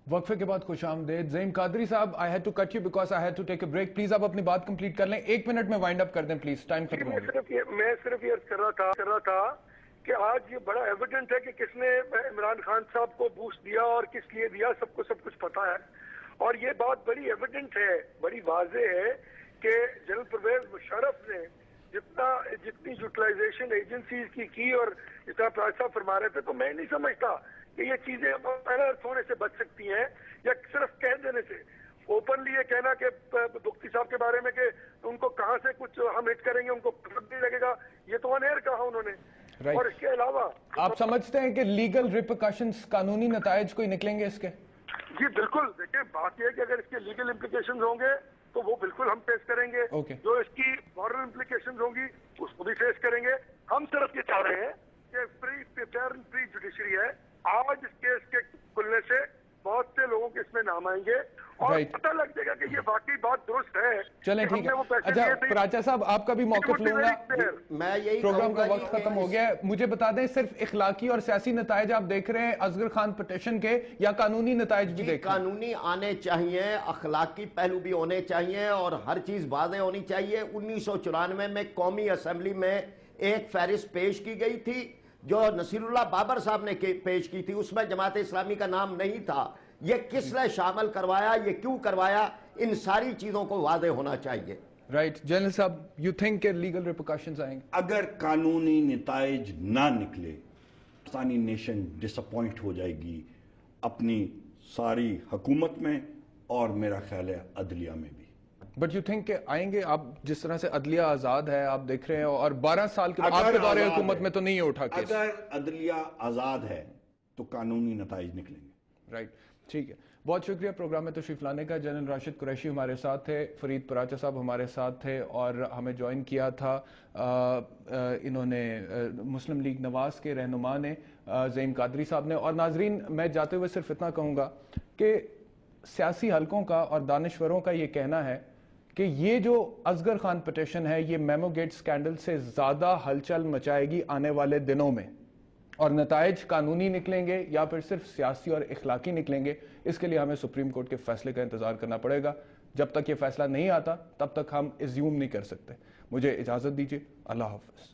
وقفے کے بعد خوش آمدید زعیم قادری صاحب. I had to cut you because I had to take a break. Please آپ اپنی بات کمپلیٹ کر لیں, 1 منٹ میں وائنڈ اپ کر دیں پلیز, ٹائم ختم ہو گیا. میں صرف یہ کر رہا تھا کہ آج یہ بڑا ایویڈنٹ ہے کہ کس نے عمران خان صاحب کو بوسٹ دیا اور کس لیے دیا, سب کچھ پتا ہے. اور یہ بات بڑی ایویڈنٹ ہے, بڑی واضح ہے کہ جنرل پرویز مشرف نے جتنی یوٹیلائزیشن ایجنسیز کی اور جس طرح پراج صاحب فرما رہے تھے, تو میں نہیں سمجھتا کہ یہ چیزیں ہونے سے بچ سکتی ہیں یا صرف کہہ دینے سے. اوپنلی یہ کہنا کہ بگٹی صاحب کے بارے میں کہ ان کو کہاں سے کچھ ہم ہٹ کریں گے, ان کو نہیں لگے گا, یہ تو آن ایئر کہا انہوں نے. اور اس کے علاوہ آپ سمجھتے ہیں کہ لیگل ریپرکشنز, قانونی نتائج کوئی نکلیں گے اس کے؟ جی بالکل. دیکھیں بات یہ ہے کہ اگر اس کے لیگل امپلیکیشنز ہوں گے تو وہ بالکل ہم فیس کریں گے. جو اس کی مورل امپلیکیشنز ہوں گی اس کو بھی فیس کریں گے. ہم صرف یہ چاہ رہے ہیں کہ فری جوڈیشری ہے. آج اس کیس کے کھلنے سے بہت سے لوگوں کے اس میں نام آئیں گے اور پتہ لگ جائے گا کہ یہ واقعی بات درست ہے. چلیں ٹھیک ہے. اچھا پراچا صاحب آپ کا بھی موقف لوں گا, پروگرام کا وقت ختم ہو گیا ہے. مجھے بتا دیں صرف اخلاقی اور سیاسی نتائج آپ دیکھ رہے ہیں اصغر خان پٹیشن کے, یا قانونی نتائج بھی دیکھ رہے ہیں؟ قانونی آنے چاہیے, اخلاقی پہلو بھی ہونے چاہیے اور ہر چیز واضح ہونی چاہیے. 1994 میں قومی اسمبلی میں ایک فہرست پیش کی گئی تھی جو نصیر اللہ بابر صاحب نے پیش کی تھی, اس میں جماعت اسلامی کا نام نہیں تھا. یہ کس نے شامل کروایا, یہ کیوں کروایا, ان ساری چیزوں کو واضح ہونا چاہیے. رائٹ جنرل صاحب, یو تھنک کہ لیگل ریپرکشنز آئیں گے؟ اگر قانونی نتائج نہ نکلے پاکستانی نیشن ڈس اپوائنٹ ہو جائے گی اپنی ساری حکومت میں اور میرا خیال ہے عدلیہ میں بھی. بٹ یو تھنک کہ آئیں گے؟ آپ جس طرح سے عدلیہ آزاد ہے آپ دیکھ رہے ہیں, اور 12 سال کے آپ کے دور حکومت میں تو نہیں اٹھا کیس. اگر عدلیہ آزاد ہے تو قانونی نتائج نکلیں گے. رائٹ, ٹھیک ہے. بہت شکریہ پروگرام میں تشریف لانے کا. جنرل راشد قریشی ہمارے ساتھ تھے, فرید پراچا صاحب ہمارے ساتھ تھے, اور ہمیں جوائن کیا تھا انہوں نے مسلم لیگ نواز کے رہنما نے, زعیم قادری صاحب نے. اور ناظرین میں جاتے ہوئے صرف اتنا کہوں گا کہ سیاسی حلقوں کا اور دانشوروں کا یہ کہنا ہے کہ یہ جو اصغر خان پٹیشن ہے یہ میمو گیٹ سکینڈل سے زیادہ ہلچل مچائے گی آنے والے دنوں میں, اور نتائج قانونی نکلیں گے یا پھر صرف سیاسی اور اخلاقی نکلیں گے, اس کے لیے ہمیں سپریم کورٹ کے فیصلے کا انتظار کرنا پڑے گا. جب تک یہ فیصلہ نہیں آتا تب تک ہم ایزیوم نہیں کر سکتے. مجھے اجازت دیجیے, اللہ حافظ.